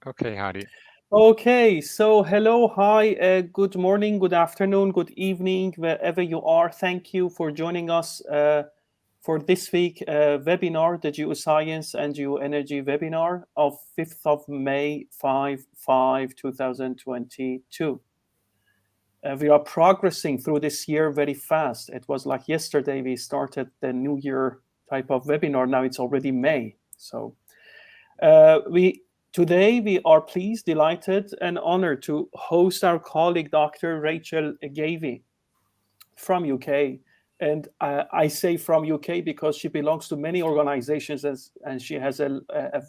Okay, Hadi. Okay, so hello, hi, good morning, good afternoon, good evening, wherever you are. Thank you for joining us for this week webinar, the Geoscience and Geoenergy webinar of 5th of May, 2022. We are progressing through this year very fast. It was like yesterday we started the New Year type of webinar. Now it's already May. So we today we are pleased, delighted, and honored to host our colleague, Dr. Rachel Gavey from UK. And I say from UK because she belongs to many organizations and she has a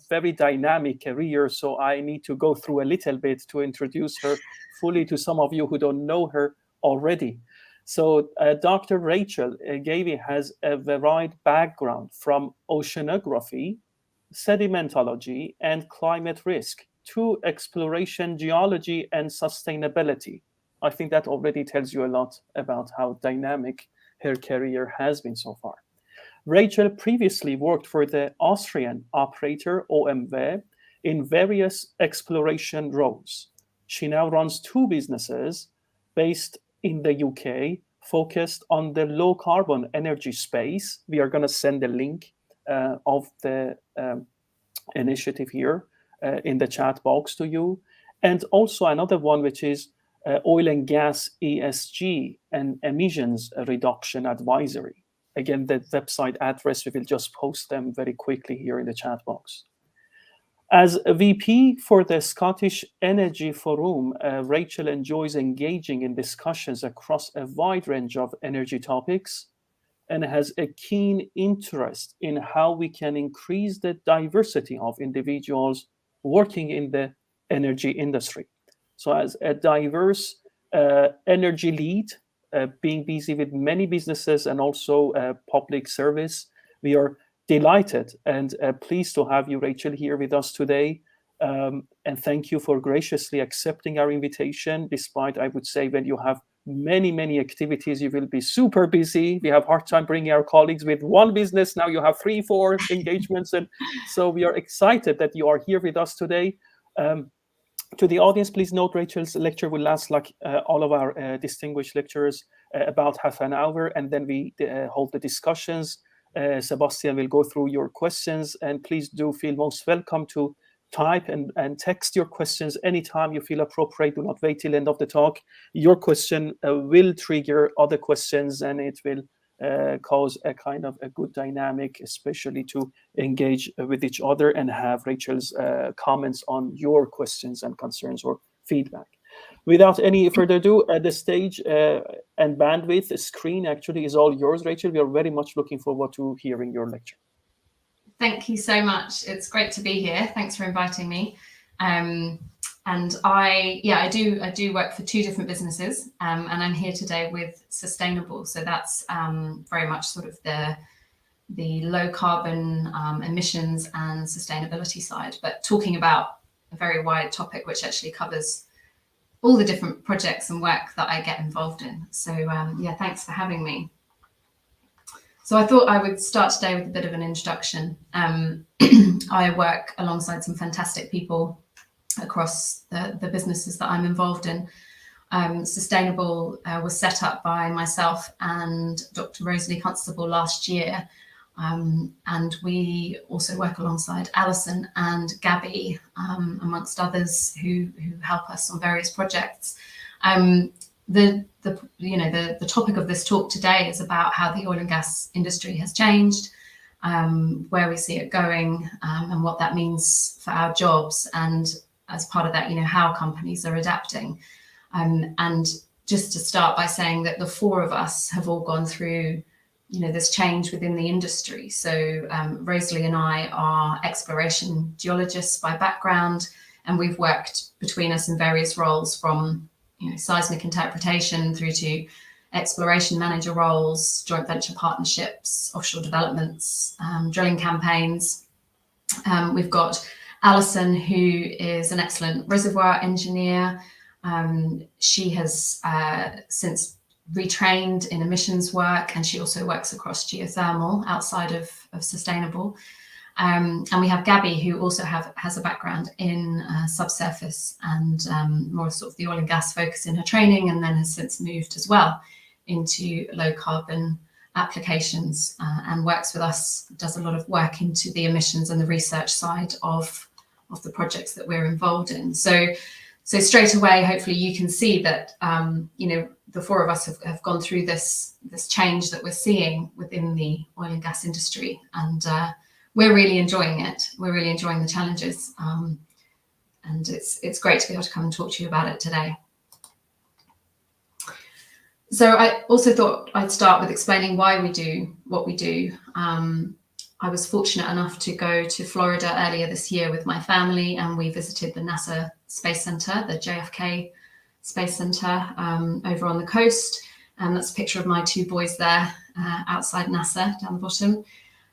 very dynamic career. So I need to go through a little bit to introduce her fully to some of you who don't know her already. So Dr. Rachel Gavey has a varied background from oceanography, sedimentology, and climate risk to exploration geology and sustainability. I think that already tells you a lot about how dynamic her career has been so far. Rachel previously worked for the Austrian operator OMV in various exploration roles. She now runs two businesses based in the UK focused on the low carbon energy space. We are going to send a link of the initiative here in the chat box to you. And also another one, which is oil and gas ESG and emissions reduction advisory. Again, the website address, we will just post them very quickly here in the chat box. As a VP for the Scottish Energy Forum, Rachel enjoys engaging in discussions across a wide range of energy topics and has a keen interest in how we can increase the diversity of individuals working in the energy industry. So, as a diverse energy lead, being busy with many businesses and also public service, we are delighted and pleased to have you, Rachel, here with us today. And thank you for graciously accepting our invitation, despite, I would say, when you have many activities, you will be super busy. We have hard time bringing our colleagues with one business. Now you have 3-4 engagements. And so we are excited that you are here with us today. To the audience, please note Rachel's lecture will last like all of our distinguished lecturers about half an hour, and then we hold the discussions. Sebastian will go through your questions, and please do feel most welcome to type and text your questions anytime you feel appropriate. Do not wait till the end of the talk. Your question will trigger other questions, and it will cause a kind of a good dynamic, especially to engage with each other and have Rachel's comments on your questions and concerns or feedback. Without any further ado, the stage and bandwidth, the screen actually is all yours, Rachel. We are very much looking forward to hearing your lecture. Thank you so much. It's great to be here. Thanks for inviting me. And I do work for two different businesses, and I'm here today with Sustainable. So that's very much sort of the low carbon emissions and sustainability side, but talking about a very wide topic which actually covers all the different projects and work that I get involved in. So thanks for having me. So I thought I would start today with a bit of an introduction. I work alongside some fantastic people across the businesses that I'm involved in. Sustainable was set up by myself and Dr. Rosalie Constable last year. And we also work alongside Alison and Gavey, amongst others who help us on various projects. The topic of this talk today is about how the oil and gas industry has changed, where we see it going, and what that means for our jobs, and as part of that, how companies are adapting. And just to start by saying that the four of us have all gone through this change within the industry. So Rosalie and I are exploration geologists by background, and we've worked between us in various roles from seismic interpretation through to exploration manager roles, joint venture partnerships, offshore developments, drilling campaigns. We've got Alison, who is an excellent reservoir engineer. She has since retrained in emissions work, and she also works across geothermal outside of Sustainable. And we have Gavey, who also has a background in subsurface and more sort of the oil and gas focus in her training, and then has since moved as well into low carbon applications and works with us, does a lot of work into the emissions and the research side of the projects that we're involved in. So straight away, hopefully you can see that, the four of us have gone through this change that we're seeing within the oil and gas industry, and we're really enjoying it. We're really enjoying the challenges, and it's great to be able to come and talk to you about it today. So I also thought I'd start with explaining why we do what we do. I was fortunate enough to go to Florida earlier this year with my family, and we visited the NASA Space Center, the JFK Space Center over on the coast. And that's a picture of my two boys there outside NASA down the bottom.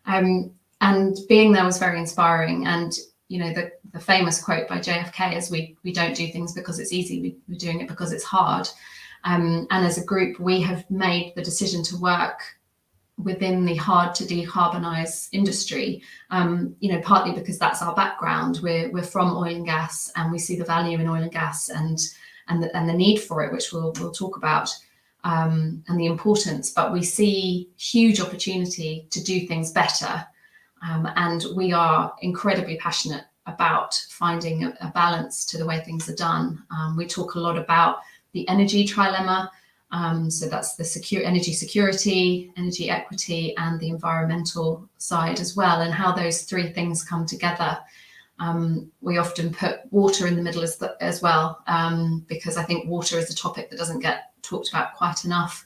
And being there was very inspiring. And, the famous quote by JFK is, we don't do things because it's easy, we're doing it because it's hard. And as a group, we have made the decision to work within the hard to decarbonize industry, partly because that's our background. We're from oil and gas, and we see the value in oil and gas and the need for it, which we'll talk about, and the importance. But we see huge opportunity to do things better, and we are incredibly passionate about finding a balance to the way things are done. We talk a lot about the energy trilemma. So that's the energy security, energy equity, and the environmental side as well, and how those three things come together. We often put water in the middle as well, because I think water is a topic that doesn't get talked about quite enough,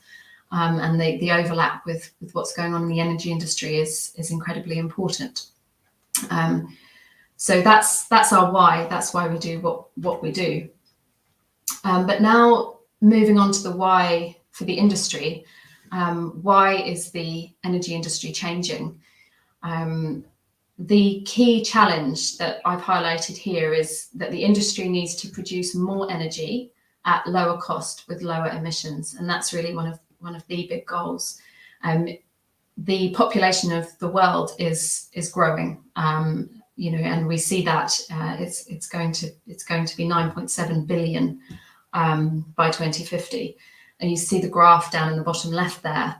and the overlap with what's going on in the energy industry is incredibly important. So that's our why. That's why we do what we do. But now, moving on to the why for the industry, why is the energy industry changing? The key challenge that I've highlighted here is that the industry needs to produce more energy at lower cost with lower emissions, and that's really one of the big goals. The population of the world is growing, and we see that it's going to be 9.7 billion. By 2050, and you see the graph down in the bottom left there.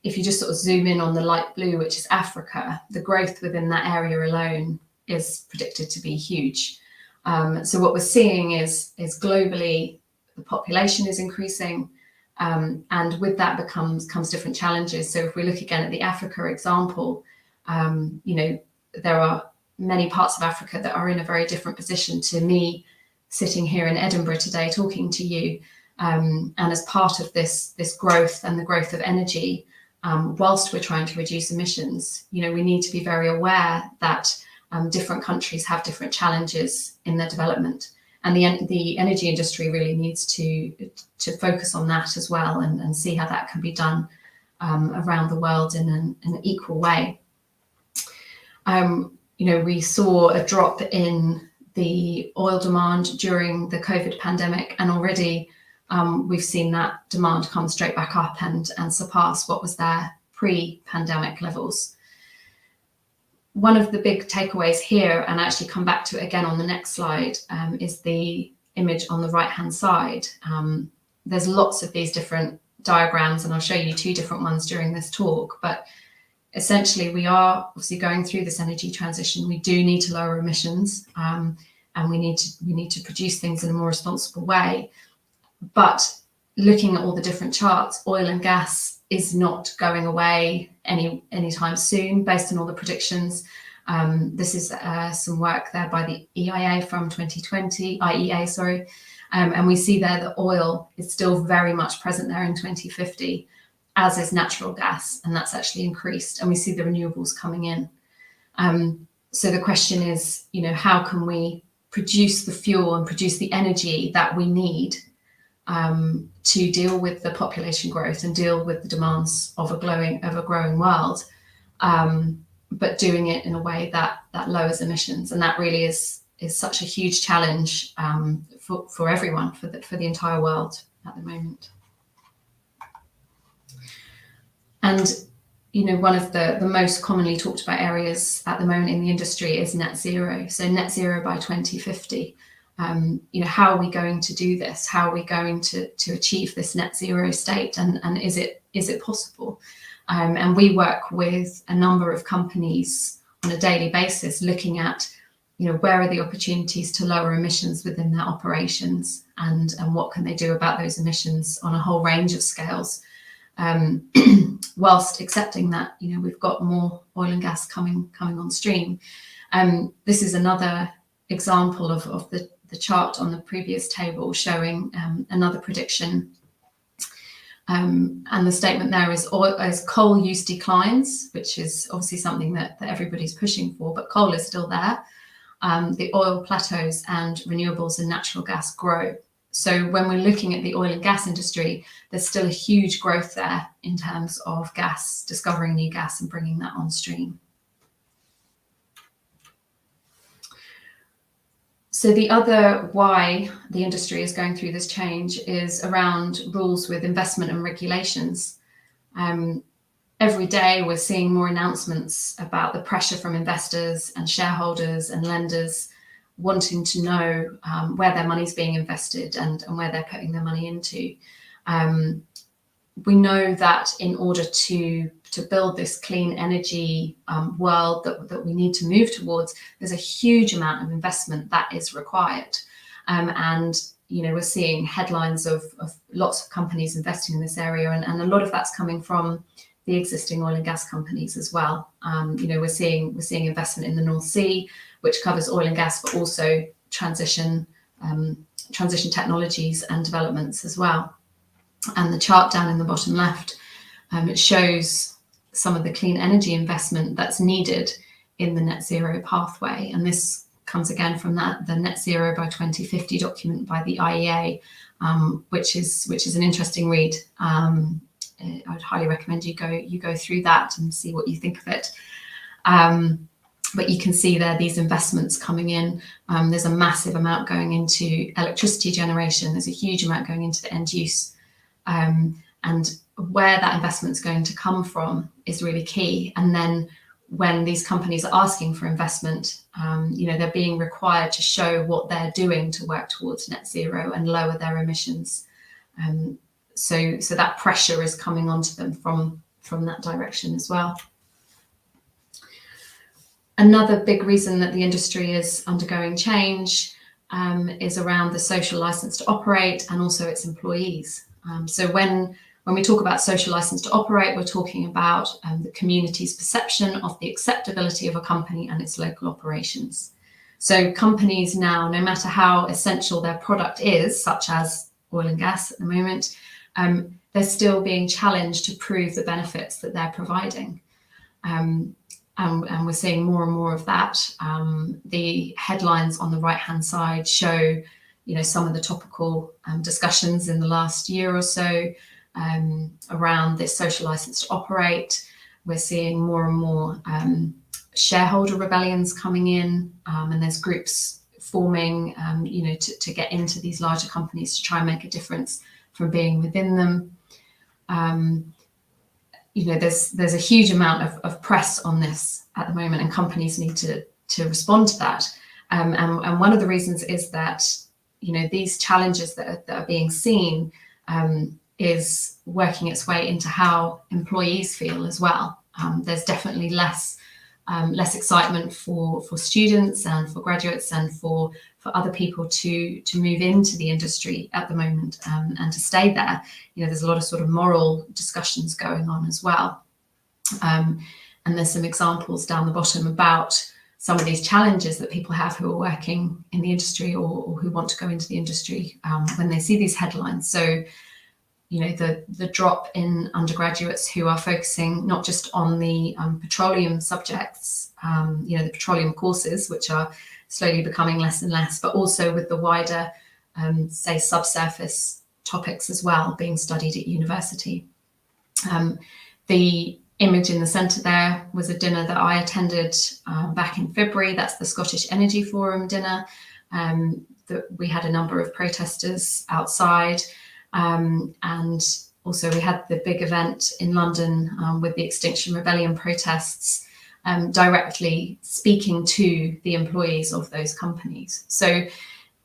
If you just sort of zoom in on the light blue, which is Africa, the growth within that area alone is predicted to be huge. So what we're seeing is globally the population is increasing, and with that comes different challenges. So if we look again at the Africa example, there are many parts of Africa that are in a very different position to me sitting here in Edinburgh today talking to you, and as part of this growth and the growth of energy, whilst we're trying to reduce emissions, we need to be very aware that different countries have different challenges in their development, and the energy industry really needs to focus on that as well, and see how that can be done around the world in an equal way. We saw a drop in the oil demand during the COVID pandemic, and already we've seen that demand come straight back up and surpass what was there pre-pandemic levels. One of the big takeaways here, and I actually come back to it again on the next slide, is the image on the right-hand side. There's lots of these different diagrams, and I'll show you two different ones during this talk, but essentially, we are obviously going through this energy transition. We do need to lower emissions, and we need to produce things in a more responsible way. But looking at all the different charts, oil and gas is not going away anytime soon, based on all the predictions. This is some work there by the IEA from 2020, and we see there that oil is still very much present there in 2050. As is natural gas, and that's actually increased, and we see the renewables coming in. So the question is, how can we produce the fuel and produce the energy that we need to deal with the population growth and deal with the demands of a growing world, but doing it in a way that lowers emissions, and that really is such a huge challenge for everyone, for the entire world at the moment. And one of the most commonly talked about areas at the moment in the industry is net zero. So net zero by 2050. How are we going to do this? How are we going to achieve this net zero state? And is it possible? And we work with a number of companies on a daily basis, looking at, where are the opportunities to lower emissions within their operations, and what can they do about those emissions on a whole range of scales, whilst accepting that, we've got more oil and gas coming on stream. This is another example of the chart on the previous table showing another prediction. And the statement there is, as coal use declines, which is obviously something that everybody's pushing for, but coal is still there. The oil plateaus and renewables and natural gas grow. So when we're looking at the oil and gas industry, there's still a huge growth there in terms of gas, discovering new gas and bringing that on stream. So the other why the industry is going through this change is around rules with investment and regulations. Every day we're seeing more announcements about the pressure from investors and shareholders and lenders wanting to know where their money's being invested and where they're putting their money into. We know that in order to build this clean energy world that we need to move towards, there's a huge amount of investment that is required. And we're seeing headlines of lots of companies investing in this area, and a lot of that's coming from the existing oil and gas companies as well. We're seeing investment in the North Sea, which covers oil and gas, but also transition technologies and developments as well. And the chart down in the bottom left, it shows some of the clean energy investment that's needed in the net zero pathway. And this comes again from the net zero by 2050 document by the IEA, which is an interesting read. I would highly recommend you go through that and see what you think of it. But you can see there these investments coming in. There's a massive amount going into electricity generation. There's a huge amount going into the end use. And where that investment is going to come from is really key. And then when these companies are asking for investment, they're being required to show what they're doing to work towards net zero and lower their emissions. So that pressure is coming onto them from that direction as well. Another big reason that the industry is undergoing change is around the social license to operate and also its employees. So when we talk about social license to operate, we're talking about the community's perception of the acceptability of a company and its local operations. So companies now, no matter how essential their product is, such as oil and gas at the moment, they're still being challenged to prove the benefits that they're providing. And we're seeing more and more of that. The headlines on the right-hand side show, some of the topical discussions in the last year or so around this social license to operate. We're seeing more and more shareholder rebellions coming in, and there's groups forming, to get into these larger companies to try and make a difference from being within them. There's a huge amount of press on this at the moment, and companies need to respond to that. And one of the reasons is that these challenges that are being seen is working its way into how employees feel as well. There's definitely less excitement for students and for graduates and for other people to move into the industry at the moment and to stay there. There's a lot of sort of moral discussions going on as well. And there's some examples down the bottom about some of these challenges that people have who are working in the industry or who want to go into the industry when they see these headlines. So, the drop in undergraduates who are focusing not just on the petroleum subjects, the petroleum courses, which are slowly becoming less and less, but also with the wider, say, subsurface topics as well being studied at university. The image in the centre there was a dinner that I attended back in February. That's the Scottish Energy Forum dinner. That we had a number of protesters outside, and Also, we had the big event in London with the Extinction Rebellion protests, directly speaking to the employees of those companies. So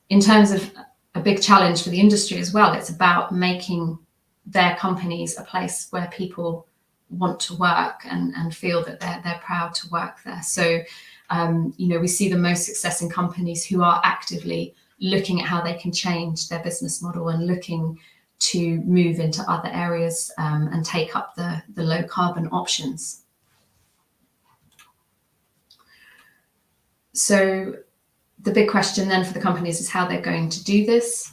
in terms of a big challenge for the industry as well, it's about making their companies a place where people want to work and feel that they're proud to work there. So, we see the most success in companies who are actively looking at how they can change their business model and looking to move into other areas and take up the low carbon options. So the big question then for the companies is how they're going to do this.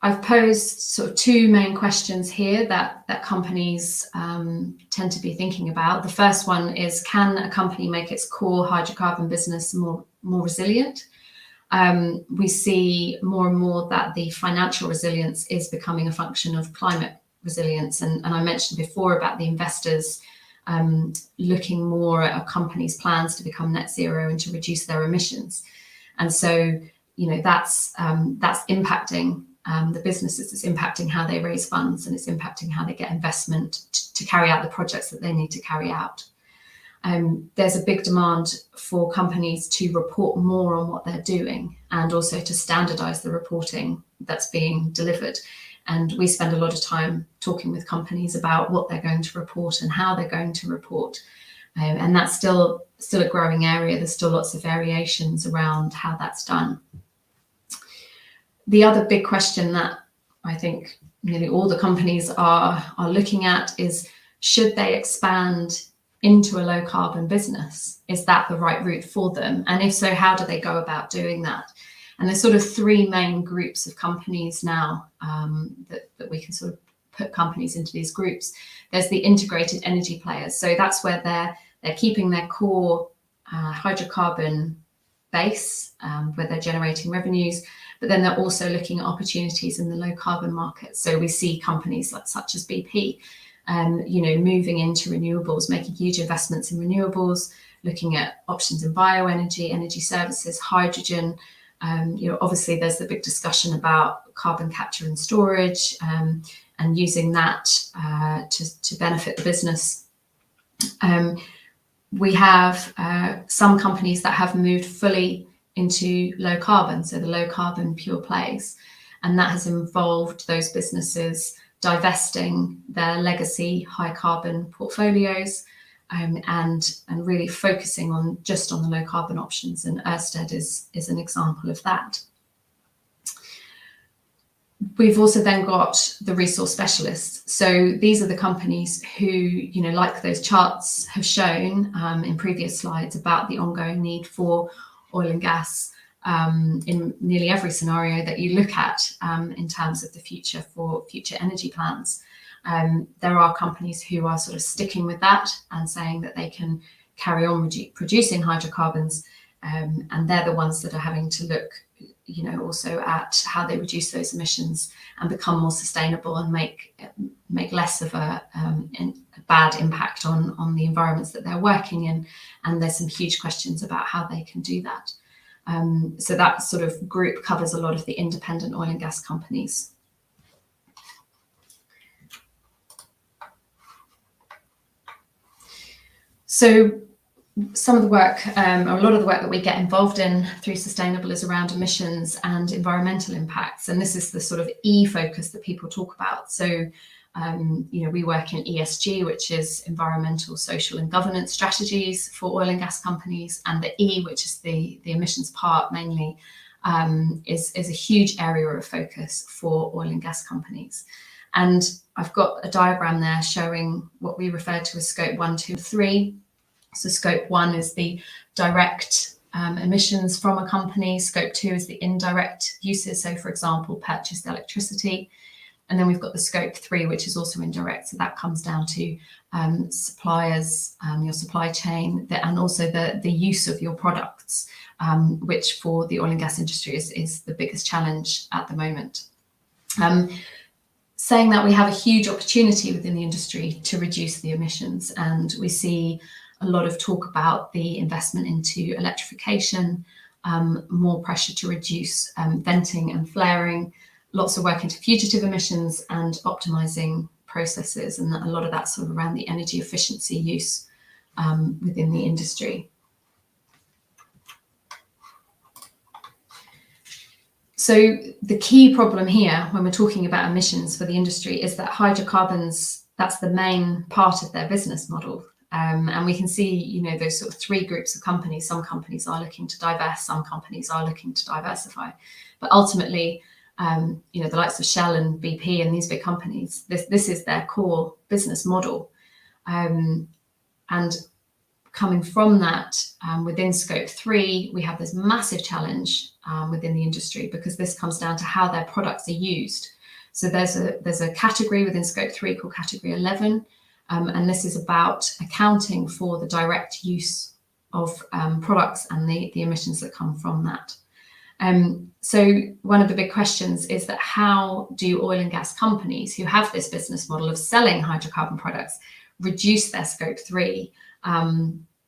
I've posed sort of two main questions here that companies tend to be thinking about. The first one is, can a company make its core hydrocarbon business more resilient? We see more and more that the financial resilience is becoming a function of climate resilience. And I mentioned before about the investors looking more at a company's plans to become net zero and to reduce their emissions. And so, that's impacting the businesses, it's impacting how they raise funds, and it's impacting how they get investment to carry out the projects that they need to carry out. There's a big demand for companies to report more on what they're doing and also to standardize the reporting that's being delivered. And we spend a lot of time talking with companies about what they're going to report and how they're going to report. And that's still a growing area. There's still lots of variations around how that's done. The other big question that I think nearly all the companies are looking at is, should they expand into a low carbon business? Is that the right route for them? And if so, how do they go about doing that? And there's sort of three main groups of companies now that we can sort of put companies into these groups. There's the integrated energy players. So that's where they're keeping their core hydrocarbon base, where they're generating revenues, but then they're also looking at opportunities in the low carbon market. So we see companies such as BP, moving into renewables, making huge investments in renewables, looking at options in bioenergy, energy services, hydrogen. Obviously there's the big discussion about carbon capture and storage, and using that to benefit the business. We have some companies that have moved fully into low carbon, so the low carbon pure plays, and that has involved those businesses divesting their legacy high carbon portfolios and really focusing on the low carbon options, and Ørsted is an example of that. We've also then got the resource specialists. So these are the companies who, like those charts have shown in previous slides about the ongoing need for oil and gas in nearly every scenario that you look at in terms of the future for future energy plans. There are companies who are sort of sticking with that and saying that they can carry on producing hydrocarbons, and they're the ones that are having to look also at how they reduce those emissions and become more sustainable and make less of a bad impact on the environments that they're working in. And there's some huge questions about how they can do that. So that sort of group covers a lot of the independent oil and gas companies. So some of the work, or a lot of the work that we get involved in through Sustainable is around emissions and environmental impacts. And this is the sort of E focus that people talk about. So, we work in ESG, which is environmental, social and governance strategies for oil and gas companies. And the E, which is the emissions part mainly, is a huge area of focus for oil and gas companies. And I've got a diagram there showing what we refer to as scope 1, 2, 3. So scope 1 is the direct emissions from a company. Scope 2 is the indirect uses. So for example, purchased electricity. And then we've got the scope 3, which is also indirect. So that comes down to suppliers, your supply chain, and also the use of your products, which for the oil and gas industry is the biggest challenge at the moment. Saying that, we have a huge opportunity within the industry to reduce the emissions, and we see a lot of talk about the investment into electrification, more pressure to reduce venting and flaring, lots of work into fugitive emissions and optimizing processes, and a lot of that sort of around the energy efficiency use within the industry. So the key problem here when we're talking about emissions for the industry is that hydrocarbons, that's the main part of their business model. And we can see, you know, those sort of three groups of companies. Some companies are looking to divest, some companies are looking to diversify. But ultimately, you know, the likes of Shell and BP and these big companies, this is their core business model. And coming from that, within scope 3, we have this massive challenge within the industry, because this comes down to how their products are used. So there's a category within scope 3 called category 11, and this is about accounting for the direct use of products and the emissions that come from that. So one of the big questions is that how do oil and gas companies who have this business model of selling hydrocarbon products reduce their scope 3?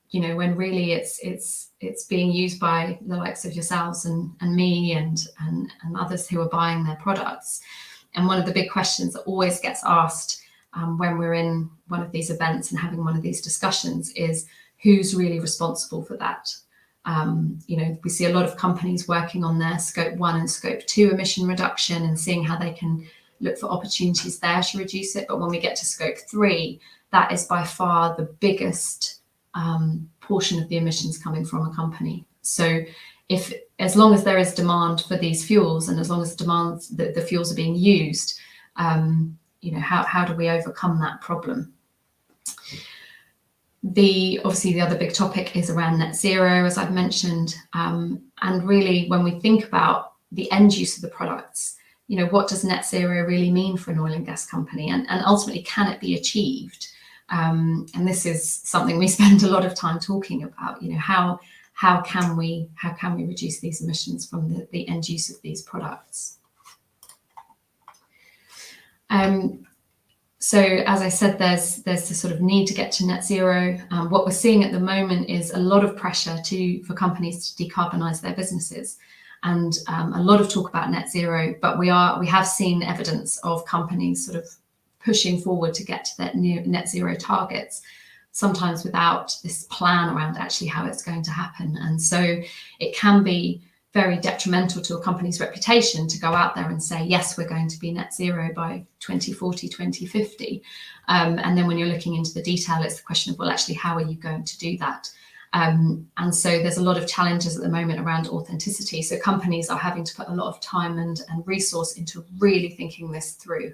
You know, when really it's being used by the likes of yourselves and me and others who are buying their products. And one of the big questions that always gets asked when we're in one of these events and having one of these discussions is, who's really responsible for that? You know, we see a lot of companies working on their scope 1 and scope 2 emission reduction and seeing how they can look for opportunities there to reduce it. But when we get to scope 3, that is by far the biggest portion of the emissions coming from a company. So as long as there is demand for these fuels, and as long as the fuels are being used, you know, how do we overcome that problem? Obviously the other big topic is around net zero, as I've mentioned, and really when we think about the end use of the products, you know, what does net zero really mean for an oil and gas company, and ultimately can it be achieved? And this is something we spend a lot of time talking about. You know, how can we reduce these emissions from the end use of these products? So as I said, there's this sort of need to get to net zero. What we're seeing at the moment is a lot of pressure for companies to decarbonize their businesses, and a lot of talk about net zero. But we have seen evidence of companies sort of pushing forward to get to that net zero targets, sometimes without this plan around actually how it's going to happen. And so it can be very detrimental to a company's reputation to go out there and say, yes, we're going to be net zero by 2040, 2050. And then when you're looking into the detail, it's the question of, well, actually, how are you going to do that? And so there's a lot of challenges at the moment around authenticity. So companies are having to put a lot of time and resource into really thinking this through,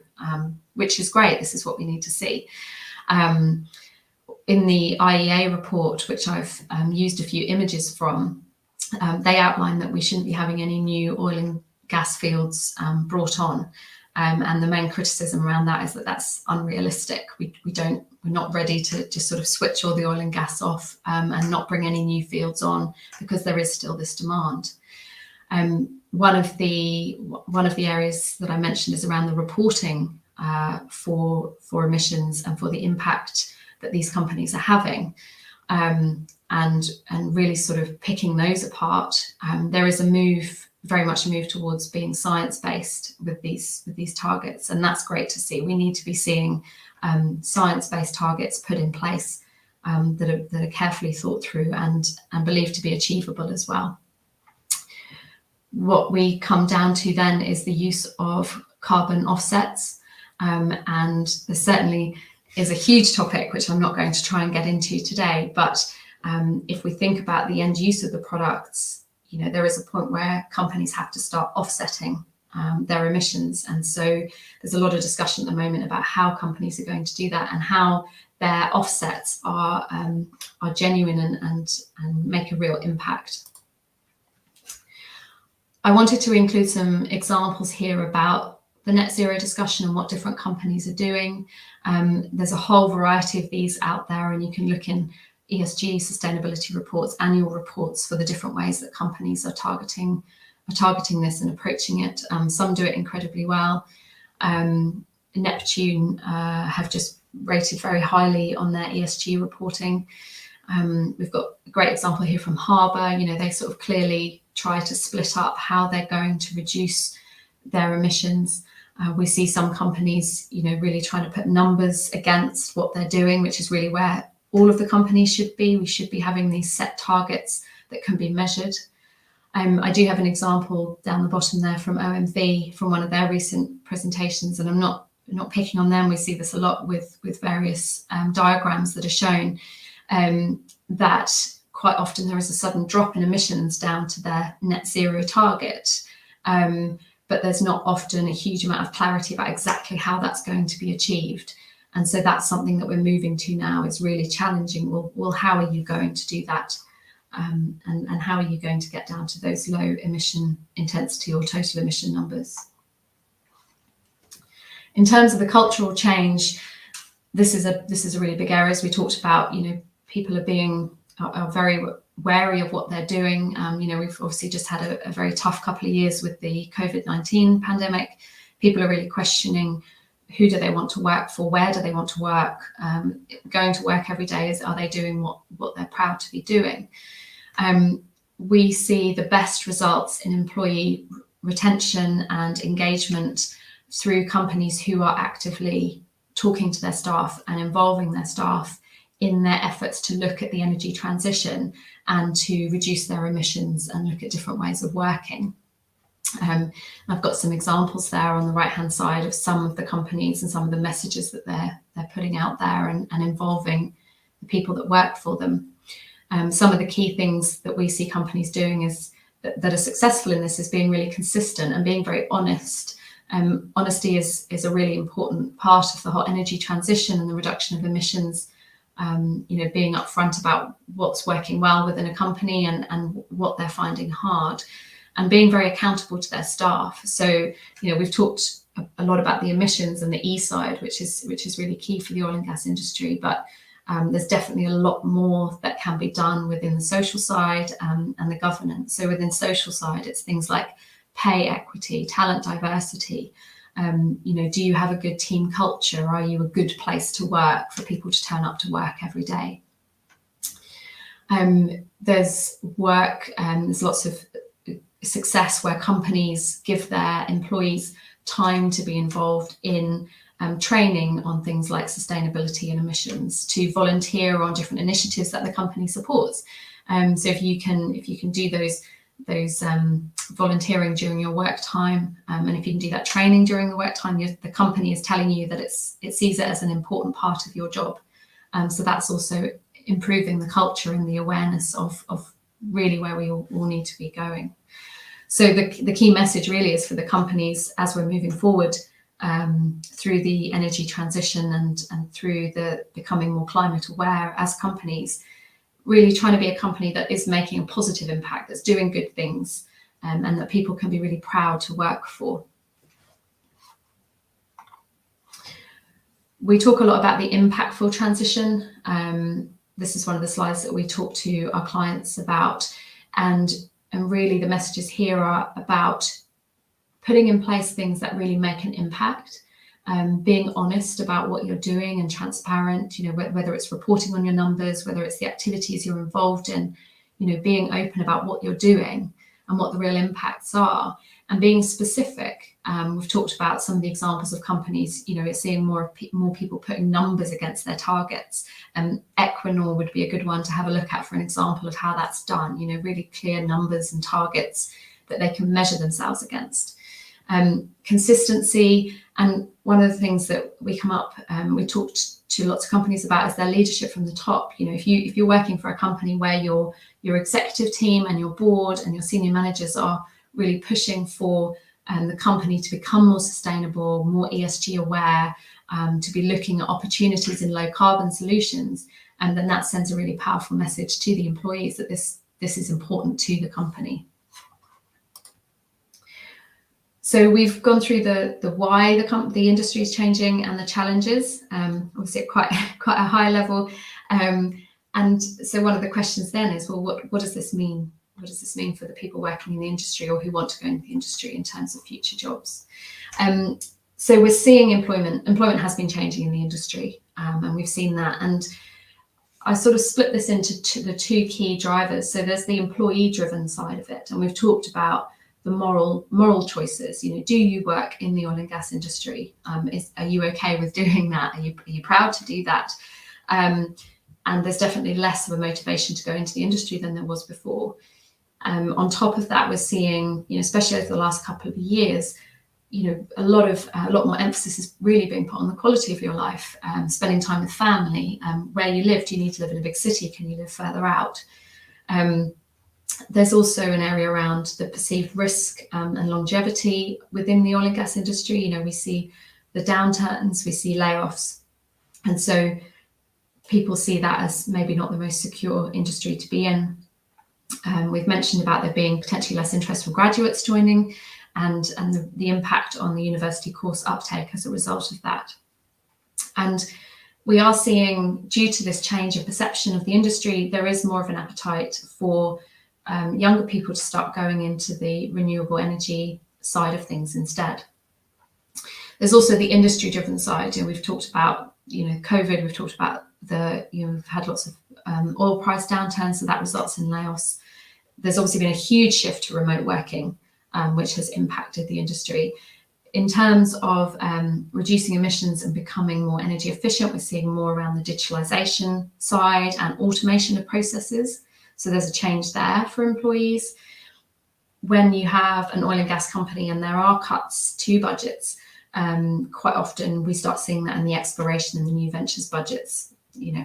which is great. This is what we need to see. In the IEA report, which I've used a few images from, they outline that we shouldn't be having any new oil and gas fields brought on. And the main criticism around that is that that's unrealistic. We're not ready to just sort of switch all the oil and gas off and not bring any new fields on, because there is still this demand. One of the areas that I mentioned is around the reporting for emissions and for the impact that these companies are having, and really sort of picking those apart. There is very much a move towards being science-based with these targets, and that's great to see. We need to be seeing science-based targets put in place that are carefully thought through and believed to be achievable as well. What we come down to then is the use of carbon offsets, and there certainly is a huge topic which I'm not going to try and get into today, but if we think about the end use of the products, you know, there is a point where companies have to start offsetting their emissions. And so there's a lot of discussion at the moment about how companies are going to do that and how their offsets are genuine and make a real impact. I wanted to include some examples here about the net zero discussion and what different companies are doing. There's a whole variety of these out there, and you can look in ESG sustainability reports, annual reports for the different ways that companies are targeting this and approaching it. Some do it incredibly well. Neptune have just rated very highly on their ESG reporting. We've got a great example here from Harbour. You know, they sort of clearly try to split up how they're going to reduce their emissions. We see some companies, really trying to put numbers against what they're doing, which is really where all of the companies should be. We should be having these set targets that can be measured. I do have an example down the bottom there from OMV, from one of their recent presentations, and I'm not picking on them. We see this a lot with various diagrams that are shown, that quite often there is a sudden drop in emissions down to their net zero target. But there's not often a huge amount of clarity about exactly how that's going to be achieved. And so that's something that we're moving to now, is really challenging. Well, how are you going to do that? And how are you going to get down to those low emission intensity or total emission numbers? In terms of the cultural change, this is a really big area. As we talked about, people are very wary of what they're doing. We've obviously just had a very tough couple of years with the COVID-19 pandemic. People are really questioning, who do they want to work for? Where do they want to work? Going to work every day, are they doing what they're proud to be doing? We see the best results in employee retention and engagement through companies who are actively talking to their staff and involving their staff in their efforts to look at the energy transition and to reduce their emissions and look at different ways of working. I've got some examples there on the right-hand side of some of the companies and some of the messages that they're putting out there and involving the people that work for them. Some of the key things that we see companies doing is that are successful in this is being really consistent and being very honest. Honesty is a really important part of the whole energy transition and the reduction of emissions. Being upfront about what's working well within a company and what they're finding hard, and being very accountable to their staff. So, we've talked a lot about the emissions and the E side, which is really key for the oil and gas industry, but there's definitely a lot more that can be done within the social side and the governance. So within social side, it's things like pay equity, talent diversity. Do you have a good team culture? Are you a good place to work for people to turn up to work every day? There's work, there's lots of success where companies give their employees time to be involved in training on things like sustainability and emissions, to volunteer on different initiatives that the company supports. So if you can do those volunteering during your work time, and if you can do that training during the work time, the company is telling you that it sees it as an important part of your job. So that's also improving the culture and the awareness of really where we all need to be going. So the key message really is for the companies as we're moving forward through the energy transition and through the becoming more climate aware as companies, really trying to be a company that is making a positive impact, that's doing good things, and that people can be really proud to work for. We talk a lot about the impactful transition. This is one of the slides that we talk to our clients about, and really the messages here are about putting in place things that really make an impact, being honest about what you're doing and transparent, whether it's reporting on your numbers, whether it's the activities you're involved in, being open about what you're doing and what the real impacts are, and being specific. We've talked about some of the examples of companies, seeing more people putting numbers against their targets. Equinor would be a good one to have a look at for an example of how that's done, really clear numbers and targets that they can measure themselves against. Consistency, and one of the things that we we talked to lots of companies about is their leadership from the top. If you're working for a company where your executive team and your board and your senior managers are really pushing for the company to become more sustainable, more ESG aware, to be looking at opportunities in low carbon solutions, and then that sends a really powerful message to the employees that this is important to the company. So we've gone through the why the industry is changing and the challenges, obviously at quite a high level. And so one of the questions then is, well, what does this mean? What does this mean for the people working in the industry or who want to go into the industry in terms of future jobs? So we're seeing employment has been changing in the industry, and we've seen that. And I sort of split this into the two key drivers. So there's the employee-driven side of it, and we've talked about the moral choices. Do you work in the oil and gas industry? Are you okay with doing that? Are you proud to do that? And there's definitely less of a motivation to go into the industry than there was before. On top of that, we're seeing, especially over the last couple of years, a lot more emphasis is really being put on the quality of your life, spending time with family, where you live. Do you need to live in a big city? Can you live further out? There's also an area around the perceived risk and longevity within the oil and gas industry. We see the downturns, we see layoffs. And so people see that as maybe not the most secure industry to be in. We've mentioned about there being potentially less interest from graduates joining, and the impact on the university course uptake as a result of that. And we are seeing, due to this change of perception of the industry, there is more of an appetite for younger people to start going into the renewable energy side of things instead. There's also the industry-driven side. We've talked about, COVID. We've talked about we've had lots of oil price downturns, so that results in layoffs. There's obviously been a huge shift to remote working, which has impacted the industry. In terms of reducing emissions and becoming more energy efficient, we're seeing more around the digitalization side and automation of processes. So there's a change there for employees. When you have an oil and gas company and there are cuts to budgets, quite often we start seeing that in the exploration and the new ventures budgets,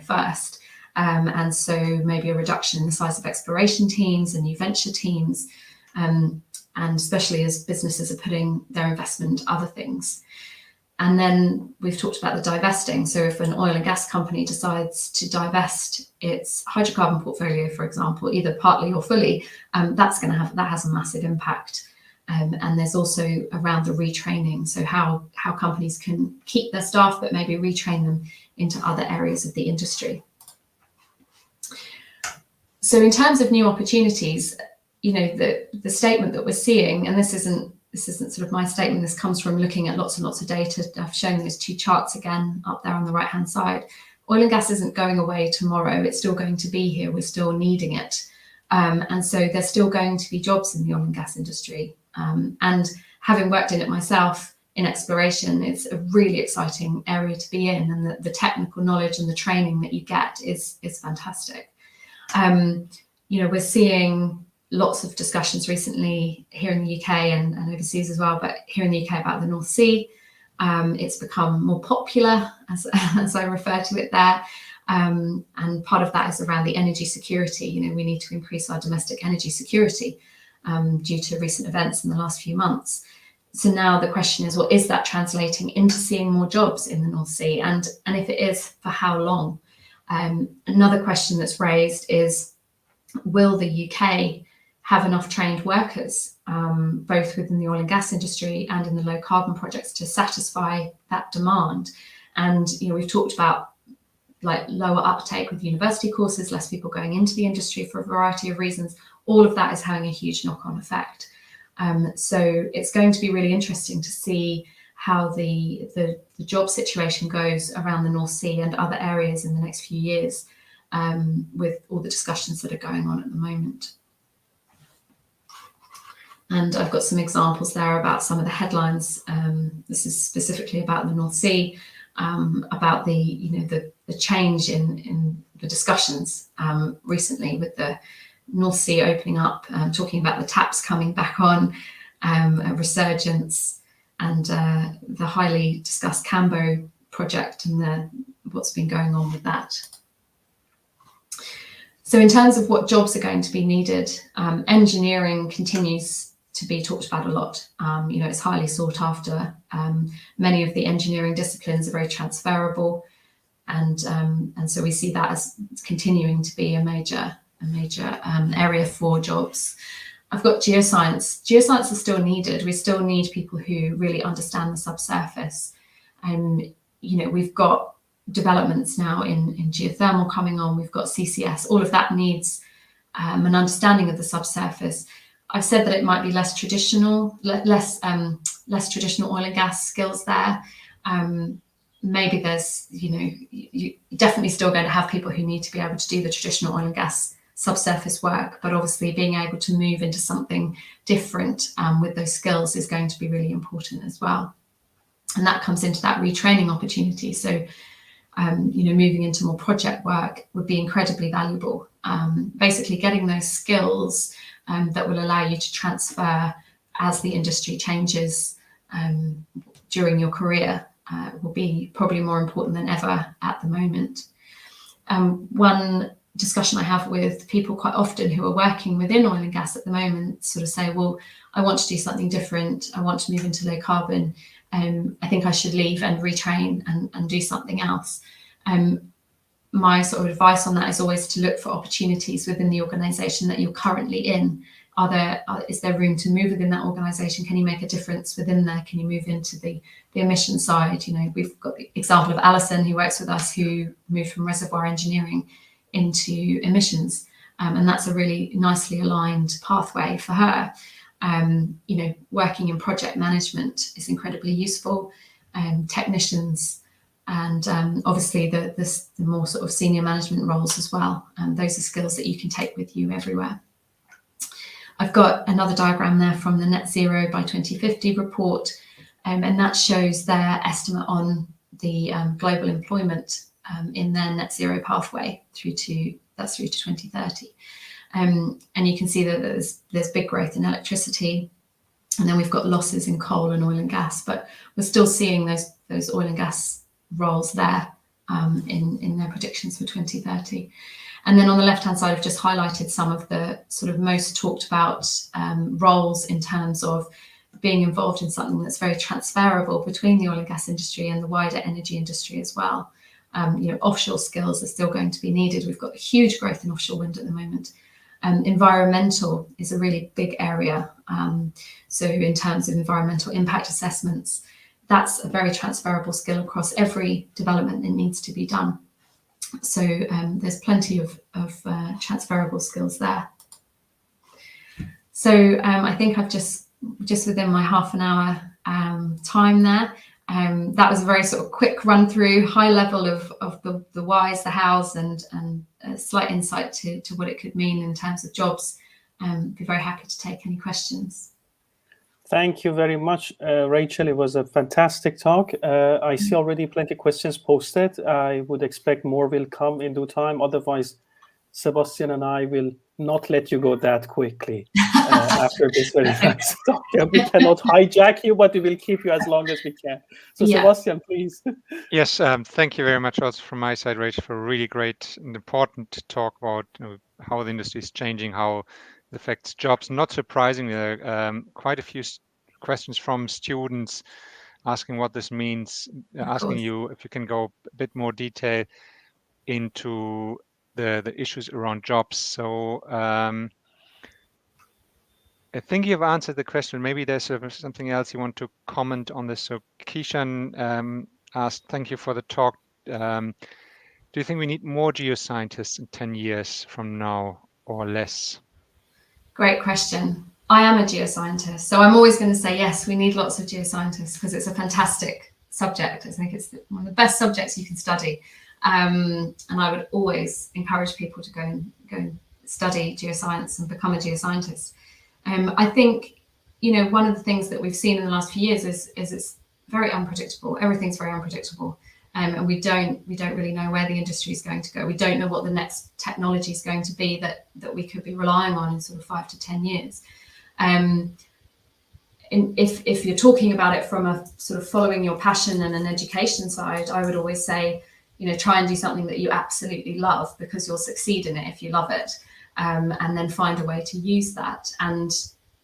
first. And so maybe a reduction in the size of exploration teams and new venture teams, and especially as businesses are putting their investment into other things. And then we've talked about the divesting. So if an oil and gas company decides to divest its hydrocarbon portfolio, for example, either partly or fully, that has a massive impact. And there's also around the retraining. So how companies can keep their staff, but maybe retrain them into other areas of the industry. So in terms of new opportunities, the statement that we're seeing, and this isn't sort of my statement, this comes from looking at lots and lots of data. I've shown those two charts again up there on the right hand side. Oil and gas isn't going away tomorrow. It's still going to be here. We're still needing it. And so there's still going to be jobs in the oil and gas industry. And having worked in it myself in exploration, it's a really exciting area to be in, and the technical knowledge and the training that you get is fantastic. We're seeing lots of discussions recently here in the UK and overseas as well, but here in the UK about the North Sea. It's become more popular, as I refer to it there. And part of that is around the energy security. We need to increase our domestic energy security due to recent events in the last few months. So now the question is, well, is that translating into seeing more jobs in the North Sea? And if it is, for how long? Another question that's raised is, will the UK have enough trained workers, both within the oil and gas industry and in the low carbon projects, to satisfy that demand? And we've talked about lower uptake with university courses, less people going into the industry for a variety of reasons. All of that is having a huge knock-on effect. So it's going to be really interesting to see how the job situation goes around the North Sea and other areas in the next few years, with all the discussions that are going on at the moment. And I've got some examples there about some of the headlines. This is specifically about the North Sea, about the change in the discussions recently with the North Sea opening up, talking about the taps coming back on, a resurgence, and the highly discussed Cambo project and what's been going on with that. So in terms of what jobs are going to be needed, engineering continues to be talked about a lot. It's highly sought after. Many of the engineering disciplines are very transferable, and so we see that as continuing to be a major area for jobs. I've got geoscience. Geoscience is still needed. We still need people who really understand the subsurface. And we've got developments now in geothermal coming on. We've got CCS. All of that needs an understanding of the subsurface. I've said that it might be less traditional oil and gas skills there. Maybe there's, you're definitely still going to have people who need to be able to do the traditional oil and gas subsurface work, but obviously being able to move into something different with those skills is going to be really important as well. And that comes into that retraining opportunity. So, moving into more project work would be incredibly valuable. Basically getting those skills that will allow you to transfer as the industry changes during your career will be probably more important than ever at the moment. One discussion I have with people quite often who are working within oil and gas at the moment sort of say, well, I want to do something different. I want to move into low carbon. I think I should leave and retrain and do something else. My sort of advice on that is always to look for opportunities within the organisation that you're currently in. Is there room to move within that organisation? Can you make a difference within there? Can you move into the emission side? We've got the example of Alison, who works with us, who moved from reservoir engineering into emissions. And that's a really nicely aligned pathway for her. Working in project management is incredibly useful. Technicians and obviously the more sort of senior management roles as well. Those are skills that you can take with you everywhere. I've got another diagram there from the Net Zero by 2050 report, and that shows their estimate on the global employment in their net zero pathway through to 2030. And you can see that there's big growth in electricity, and then we've got losses in coal and oil and gas, but we're still seeing those oil and gas roles there in their predictions for 2030. And then on the left-hand side, I've just highlighted some of the sort of most talked about roles in terms of being involved in something that's very transferable between the oil and gas industry and the wider energy industry as well. Offshore skills are still going to be needed. We've got huge growth in offshore wind at the moment. Environmental is a really big area. So in terms of environmental impact assessments, that's a very transferable skill across every development that needs to be done. So there's plenty of transferable skills there. So I think I've just within my half an hour time there. That was a very sort of quick run through, high level of the whys, the hows, and a slight insight to what it could mean in terms of jobs. Be very happy to take any questions. Thank you very much, Rachel. It was a fantastic talk. I see already plenty of questions posted. I would expect more will come in due time. Otherwise, Sebastian and I will not let you go that quickly after this very nice talk. We cannot hijack you, but we will keep you as long as we can. So Sebastian, please. Yes, thank you very much also from my side, Rachel, for a really great and important talk about how the industry is changing, how it affects jobs. Not surprisingly, quite a few questions from students asking what this means, asking you if you can go a bit more detail into the issues around jobs. So I think you've answered the question. Maybe there's something else you want to comment on this. So Kishan asked, thank you for the talk. Do you think we need more geoscientists in 10 years from now or less? Great question. I am a geoscientist, so I'm always going to say yes, we need lots of geoscientists because it's a fantastic subject. I think it's one of the best subjects you can study. And I would always encourage people to go and study geoscience and become a geoscientist. I think, one of the things that we've seen in the last few years is it's very unpredictable. Everything's very unpredictable. And we don't really know where the industry is going to go. We don't know what the next technology is going to be that we could be relying on in sort of 5 to 10 years. If you're talking about it from a sort of following your passion and an education side, I would always say, try and do something that you absolutely love, because you'll succeed in it if you love it, and then find a way to use that. And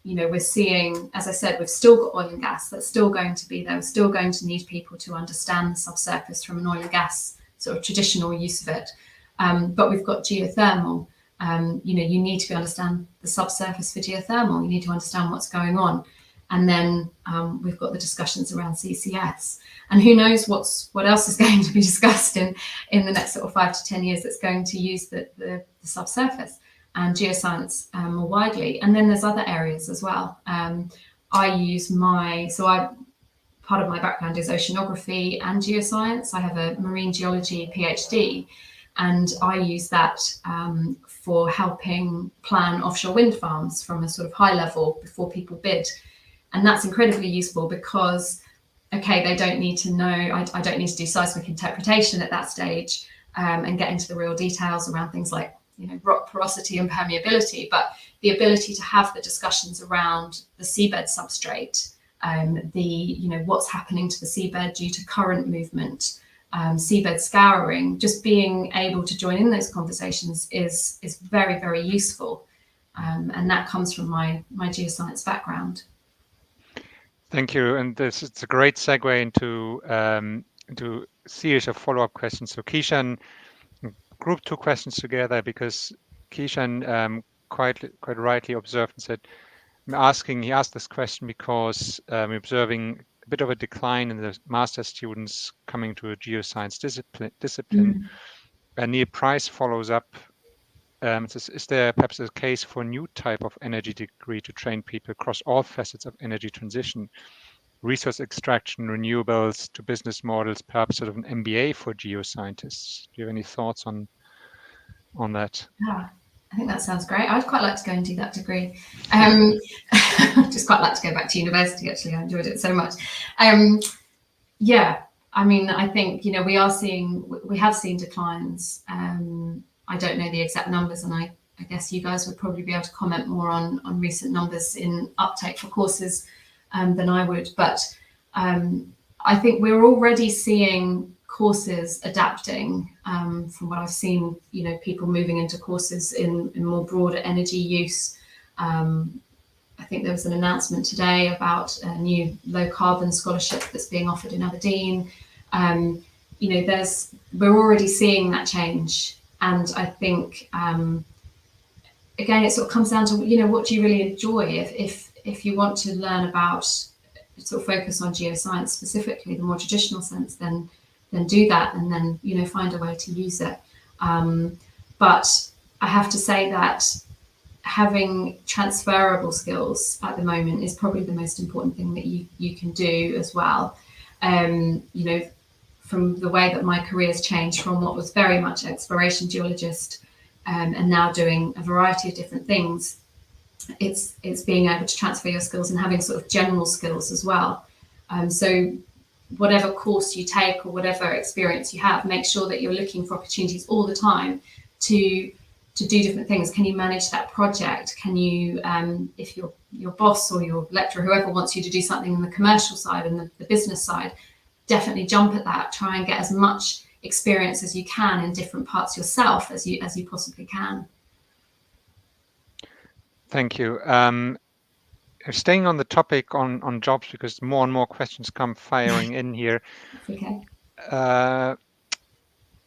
we're seeing, as I said, we've still got oil and gas that's still going to be there. We're still going to need people to understand the subsurface from an oil and gas sort of traditional use of it. But we've got geothermal. You need to understand the subsurface for geothermal. You need to understand what's going on. And then we've got the discussions around CCS. And who knows what else is going to be discussed in the next sort of 5 to 10 years that's going to use the subsurface and geoscience more widely. And then there's other areas as well. Part of my background is oceanography and geoscience. I have a marine geology PhD. And I use that for helping plan offshore wind farms from a sort of high level before people bid. And that's incredibly useful because, okay, they don't need to know, I don't need to do seismic interpretation at that stage and get into the real details around things like, you know, rock porosity and permeability, but the ability to have the discussions around the seabed substrate, you know, what's happening to the seabed due to current movement, seabed scouring, just being able to join in those conversations is very, very useful. And that comes from my geoscience background. Thank you. And it's a great segue into a series of follow-up questions. So Kishan grouped two questions together because Kishan quite rightly observed and said, he asked this question because we're observing a bit of a decline in the master's students coming to a geoscience discipline. Neil Price follows up. Says, is there perhaps a case for a new type of energy degree to train people across all facets of energy transition, resource extraction, renewables to business models, perhaps sort of an MBA for geoscientists? Do you have any thoughts on that? Yeah, I think that sounds great. I'd quite like to go and do that degree. Just quite like to go back to university, actually. I enjoyed it so much. Yeah, I mean, I think, you know, we have seen declines. I don't know the exact numbers, and I guess you guys would probably be able to comment more on recent numbers in uptake for courses than I would. But I think we're already seeing courses adapting from what I've seen, you know, people moving into courses in more broader energy use. I think there was an announcement today about a new low carbon scholarship that's being offered in Aberdeen. You know, we're already seeing that change. And I think, again, it sort of comes down to, you know, what do you really enjoy? If you want to learn about, sort of focus on geoscience specifically, the more traditional sense, then do that, and then, you know, find a way to use it. But I have to say that having transferable skills at the moment is probably the most important thing that you can do as well. You know, from the way that my career's changed from what was very much exploration geologist and now doing a variety of different things, it's being able to transfer your skills and having sort of general skills as well. So whatever course you take or whatever experience you have, make sure that you're looking for opportunities all the time to do different things. Can you manage that project? Can you, if your boss or your lecturer, whoever wants you to do something on the commercial side and the business side, definitely jump at that. Try and get as much experience as you can in different parts yourself as you possibly can. Thank you. Staying on the topic on jobs, because more and more questions come firing in here. Okay.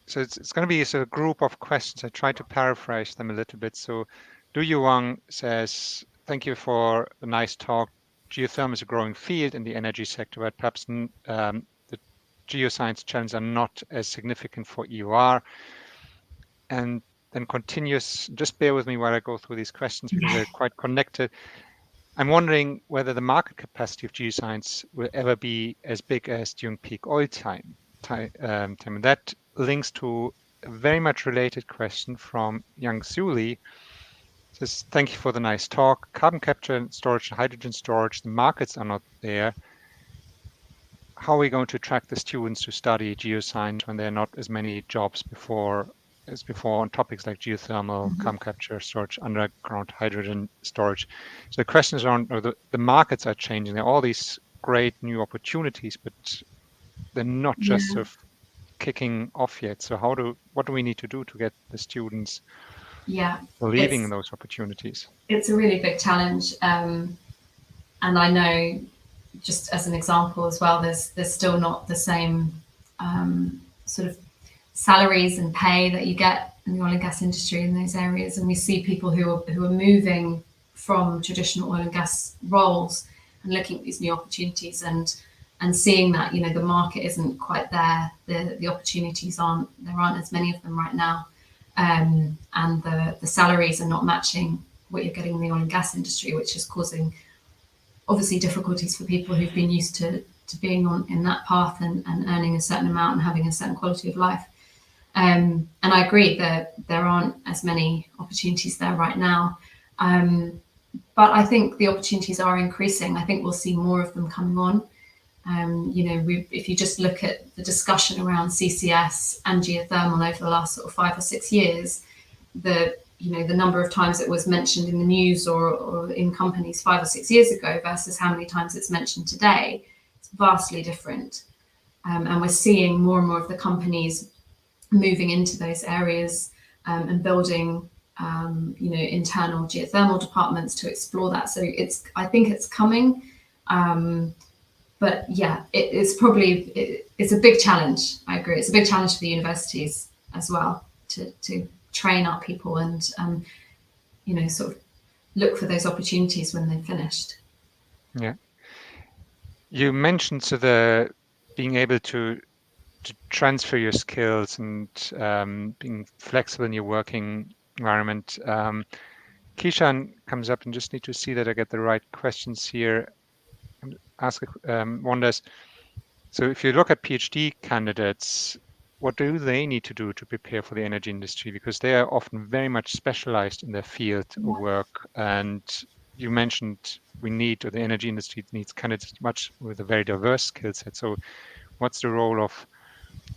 So it's going to be a sort of group of questions. I try to paraphrase them a little bit. So Du Yuang says, thank you for the nice talk. Geothermal is a growing field in the energy sector, but perhaps the geoscience challenges are not as significant for EOR. And then continues, just bear with me while I go through these questions because they're quite connected. I'm wondering whether the market capacity of geoscience will ever be as big as during peak oil time. And that links to a very much related question from Yang Suli. Says, thank you for the nice talk. Carbon capture and storage, hydrogen storage, the markets are not there. How are we going to attract the students to study geoscience when there are not as many jobs as before on topics like geothermal, carbon capture, storage, underground hydrogen storage? So the question is around, or the markets are changing. There are all these great new opportunities, but they're not just sort of kicking off yet. So what do we need to do to get the students believing in those opportunities? It's a really big challenge. And I know, just as an example as well, there's still not the same sort of salaries and pay that you get in the oil and gas industry in those areas. And we see people who are moving from traditional oil and gas roles and looking at these new opportunities and seeing that, you know, the market isn't quite there. The opportunities aren't as many of them right now. And the salaries are not matching what you're getting in the oil and gas industry, which is causing obviously difficulties for people who've been used to being in that path and earning a certain amount and having a certain quality of life. And I agree that there aren't as many opportunities there right now. But I think the opportunities are increasing. I think we'll see more of them coming on. If you just look at the discussion around CCS and geothermal over the last sort of 5 or 6 years, the number of times it was mentioned in the news or in companies 5 or 6 years ago versus how many times it's mentioned today, it's vastly different. And we're seeing more and more of the companies moving into those areas and building internal geothermal departments to explore that. So I think it's coming. But yeah, it's a big challenge. I agree. It's a big challenge for the universities as well to train up people and sort of look for those opportunities when they've finished. Yeah. You mentioned the being able to transfer your skills and being flexible in your working environment. Kishan comes up, and just need to see that I get the right questions here. Wonders, so if you look at PhD candidates, what do they need to do to prepare for the energy industry? Because they are often very much specialized in their field of work. And you mentioned the energy industry needs candidates much with a very diverse skill set. So what's the role of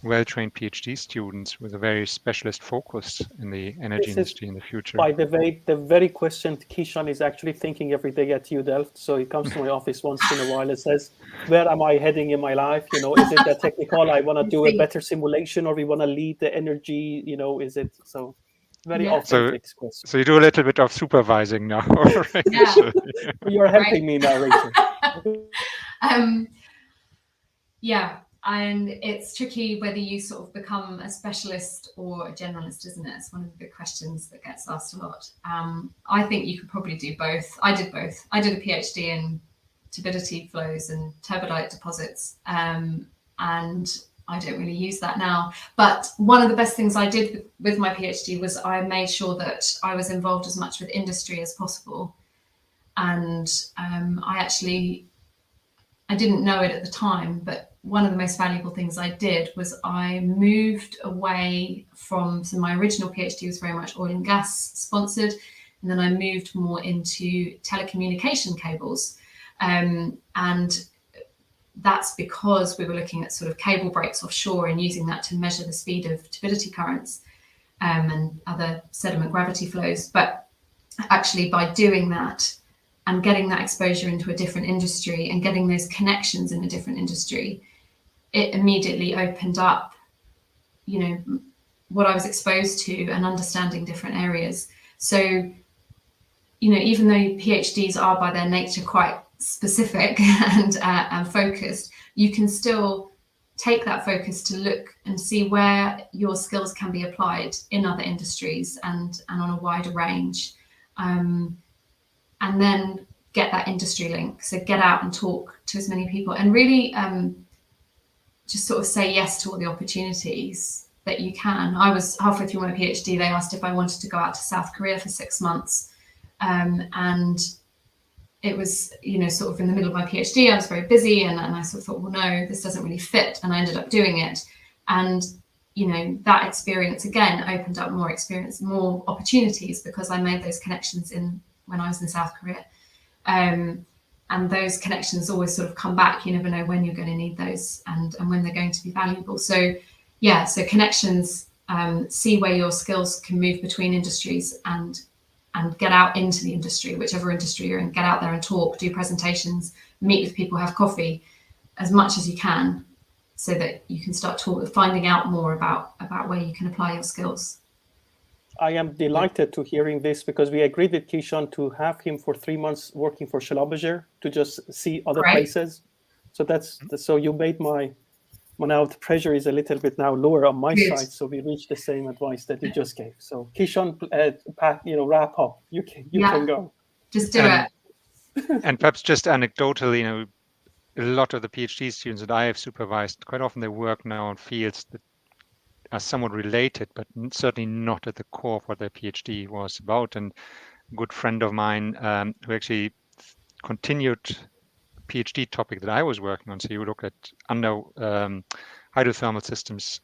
well-trained PhD students with a very specialist focus in the energy industry in the future? By the way, the very question Kishan is actually thinking every day at U Delft. So he comes to my office once in a while and says, where am I heading in my life? Is it that technical? I want to do a better simulation, or we want to lead the energy? Is it so? Very authentic question. So you do a little bit of supervising now. Yeah. You're helping me now, Rachel. Yeah. And it's tricky whether you sort of become a specialist or a generalist, isn't it? It's one of the big questions that gets asked a lot. I think you could probably do both. I did both. I did a PhD in turbidity flows and turbidite deposits, and I don't really use that now. But one of the best things I did with my PhD was I made sure that I was involved as much with industry as possible. And I didn't know it at the time, but one of the most valuable things I did was I moved away from, so my original PhD was very much oil and gas sponsored, and then I moved more into telecommunication cables. And that's because we were looking at sort of cable breaks offshore and using that to measure the speed of turbidity currents and other sediment gravity flows. But actually by doing that and getting that exposure into a different industry and getting those connections in a different industry, it immediately opened up, what I was exposed to and understanding different areas. So, even though PhDs are by their nature quite specific and focused, you can still take that focus to look and see where your skills can be applied in other industries and on a wider range. And then get that industry link. So get out and talk to as many people and really just sort of say yes to all the opportunities that you can. I was halfway through my PhD, they asked if I wanted to go out to South Korea for 6 months. And it was, sort of in the middle of my PhD, I was very busy and I sort of thought, well, no, this doesn't really fit. And I ended up doing it. And, that experience again opened up more opportunities because I made those connections when I was in South Korea. And those connections always sort of come back. You never know when you're going to need those and when they're going to be valuable. So yeah, so connections, see where your skills can move between industries and get out into the industry, whichever industry you're in, get out there and talk, do presentations, meet with people, have coffee as much as you can so that you can start finding out more about where you can apply your skills. I am delighted to hearing this because we agreed with Kishan to have him for 3 months working for Schlumberger to just see other places. So so you made now the pressure is a little bit now lower on my side. So we reached the same advice that you just gave. So Kishan, wrap up. You can go. Just do it. And perhaps just anecdotally, a lot of the PhD students that I have supervised, quite often they work now on fields that are somewhat related, but certainly not at the core of what their PhD was about. And a good friend of mine who actually continued the PhD topic that I was working on. So you look at hydrothermal systems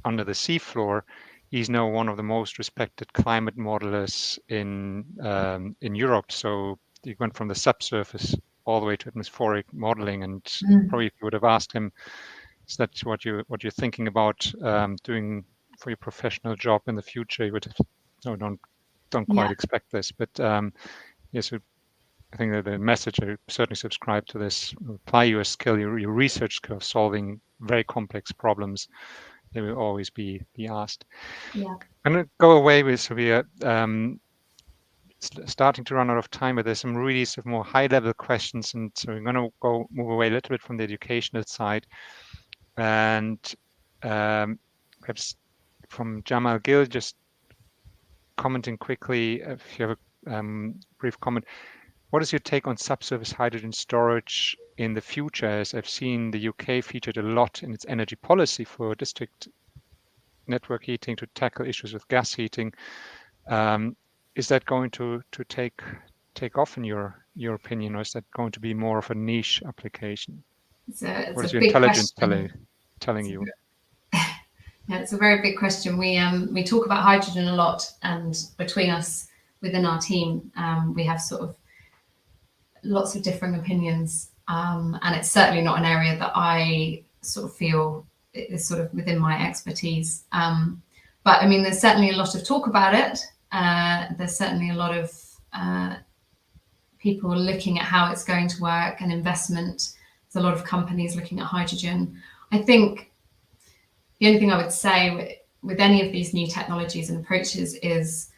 under the seafloor. He's now one of the most respected climate modelers in Europe. So he went from the subsurface all the way to atmospheric modeling. And probably if you would have asked him, is that what you're thinking about doing for your professional job in the future, he would have, no, don't quite expect this. But yes, I think that the message, I certainly subscribe to this: apply your skill, your research skill, solving very complex problems. They will always be asked. Yeah. I'm going to go away with, so we are starting to run out of time, but there's some really sort of more high-level questions, and so we're going to move away a little bit from the educational side, and perhaps from Jamal Gill, just commenting quickly, if you have a brief comment. What is your take on subsurface hydrogen storage in the future? As I've seen the UK featured a lot in its energy policy for district network heating to tackle issues with gas heating. Is that going to take off in your opinion, or is that going to be more of a niche application? What is your intelligence telling you? Yeah, it's a very big question. We talk about hydrogen a lot, and between us within our team, we have sort of lots of differing opinions, and it's certainly not an area that I sort of feel is sort of within my expertise. But I mean, there's certainly a lot of talk about it. There's certainly a lot of people looking at how it's going to work and investment. There's a lot of companies looking at hydrogen. I think the only thing I would say with any of these new technologies and approaches is,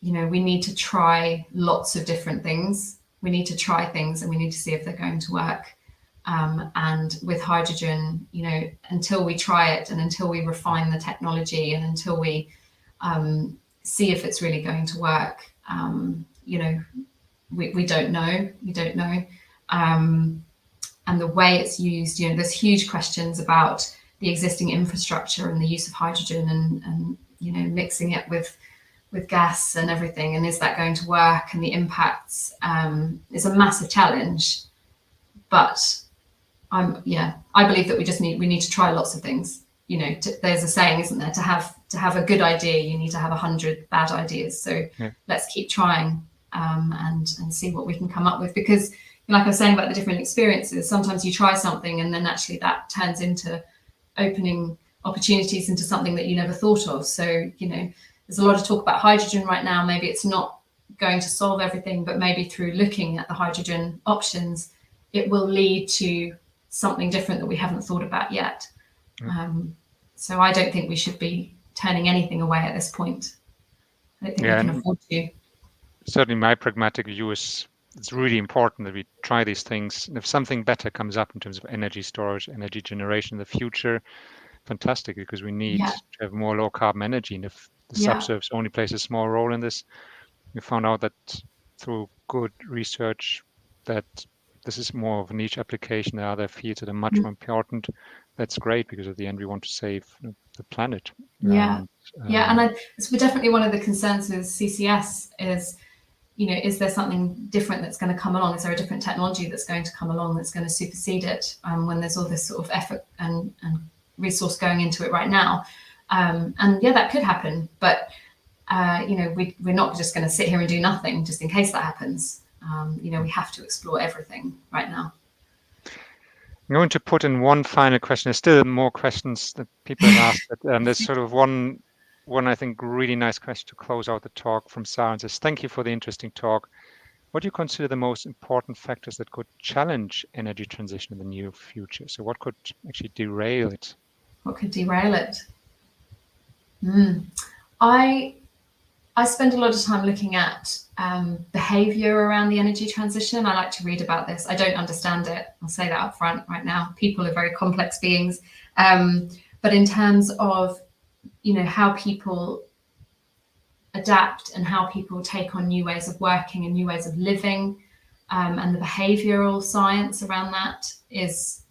you know, we need to try lots of different things. We need to try things and we need to see if they're going to work. And with hydrogen, you know, until we try it and until we refine the technology and until we see if it's really going to work, you know, we don't know. We don't know. And the way it's used, you know, there's huge questions about the existing infrastructure and the use of hydrogen and you know, mixing it with gas and everything, and is that going to work, and the impacts is a massive challenge. But I believe that we need to try lots of things. You know, there's a saying, isn't there, to have a good idea, you need to have 100 bad ideas. So let's keep trying and see what we can come up with, because like I was saying about the different experiences, sometimes you try something and then actually that turns into opening opportunities into something that you never thought of. So, you know, there's a lot of talk about hydrogen right now. Maybe it's not going to solve everything, but maybe through looking at the hydrogen options, it will lead to something different that we haven't thought about yet. So I don't think we should be turning anything away at this point. I don't think we can afford to. Certainly my pragmatic view is it's really important that we try these things. And if something better comes up in terms of energy storage, energy generation in the future, fantastic, because we need to have more low carbon energy. And if the subsurface only plays a small role in this, we found out that through good research that this is more of a niche application. There are other fields that are much more important. That's great, because at the end we want to save the planet. And it's definitely one of the concerns with CCS is, you know, is there something different that's going to come along? Is there a different technology that's going to come along that's going to supersede it when there's all this sort of effort and resource going into it right now? And that could happen, but you know, we're not just going to sit here and do nothing just in case that happens. You know, we have to explore everything right now. I'm going to put in one final question. There's still more questions that people have asked, but there's sort of one I think really nice question to close out the talk from Sarah, and says, thank you for the interesting talk. What do you consider the most important factors that could challenge energy transition in the near future? So what could actually derail it? What could derail it? I spend a lot of time looking at behavior around the energy transition. I like to read about this. I don't understand it. I'll say that up front right now. People are very complex beings. But in terms of, you know, how people adapt and how people take on new ways of working and new ways of living, and the behavioral science around that is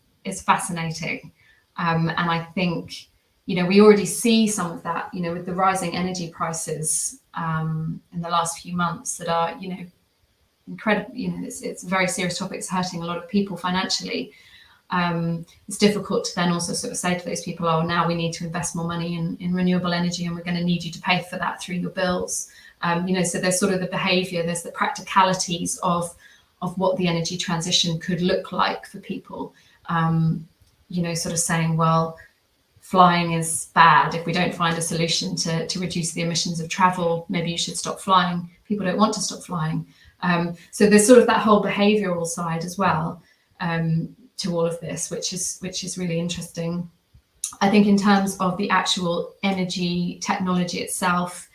fascinating. And I think, you know, we already see some of that, you know, with the rising energy prices in the last few months that are, you know, incredible. You know, it's a very serious topic. It's hurting a lot of people financially. it's difficult to then also sort of say to those people, oh, now we need to invest more money in renewable energy and we're going to need you to pay for that through your bills. So there's sort of the behavior, there's the practicalities of what the energy transition could look like for people. Sort of saying, well, flying is bad. If we don't find a solution to reduce the emissions of travel, maybe you should stop flying. People don't want to stop flying. So there's sort of that whole behavioural side as well to all of this, which is really interesting. I think in terms of the actual energy technology itself,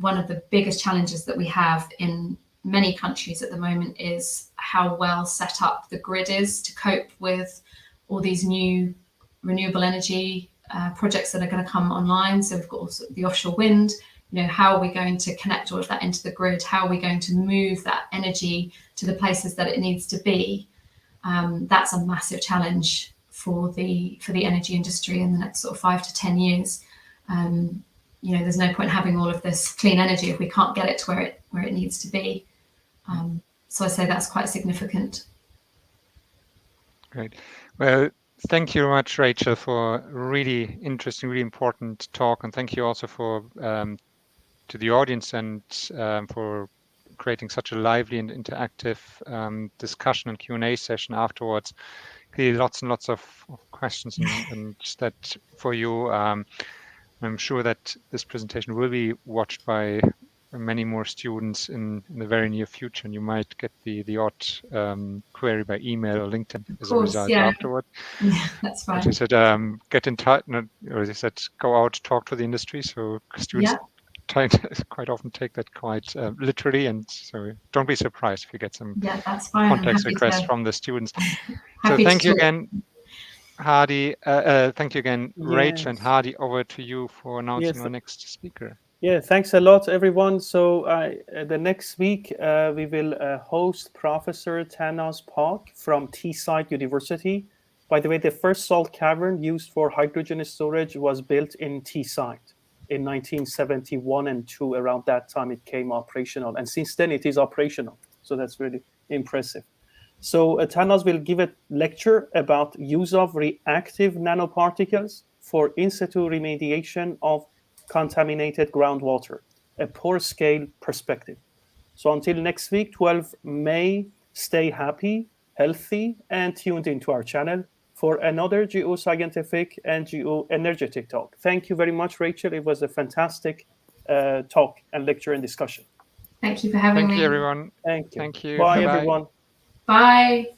one of the biggest challenges that we have in many countries at the moment is how well set up the grid is to cope with all these new renewable energy projects that are going to come online. So we've got also the offshore wind. How are we going to connect all of that into the grid? How are we going to move that energy to the places that it needs to be? That's a massive challenge for the energy industry in the next sort of 5 to 10 years. There's no point having all of this clean energy if we can't get it to where it needs to be. So I say that's quite significant. Great. Well, thank you very much, Rachel, for a really interesting, really important talk, and thank you also for to the audience and for creating such a lively and interactive discussion and Q&A session afterwards. Clearly, lots and lots of questions and that for you. I'm sure that this presentation will be watched by many more students in the very near future, and you might get the odd query by email or LinkedIn as a result afterward. Yeah, that's fine. As you said, get in touch, or as you said, go out, talk to the industry. So students quite often take that quite literally, and so don't be surprised if you get some contact requests from the students. So thank you again, Hardy. Thank you again, Rachel and Hardy. Over to you for announcing our next speaker. Yeah, thanks a lot, everyone. So the next week, we will host Professor Thanos Pak from Teesside University. By the way, the first salt cavern used for hydrogen storage was built in Teesside in 1971 and 2. Around that time, it came operational. And since then, it is operational. So that's really impressive. So Thanos will give a lecture about use of reactive nanoparticles for in situ remediation of contaminated groundwater, a poor scale perspective. So until next week, 12 May, stay happy, healthy, and tuned into our channel for another geoscientific and geoenergetic talk. Thank you very much, Rachel. It was a fantastic talk and lecture and discussion. Thank you for having me. Thank you, everyone. Thank you. Thank you. Bye, everyone. Bye.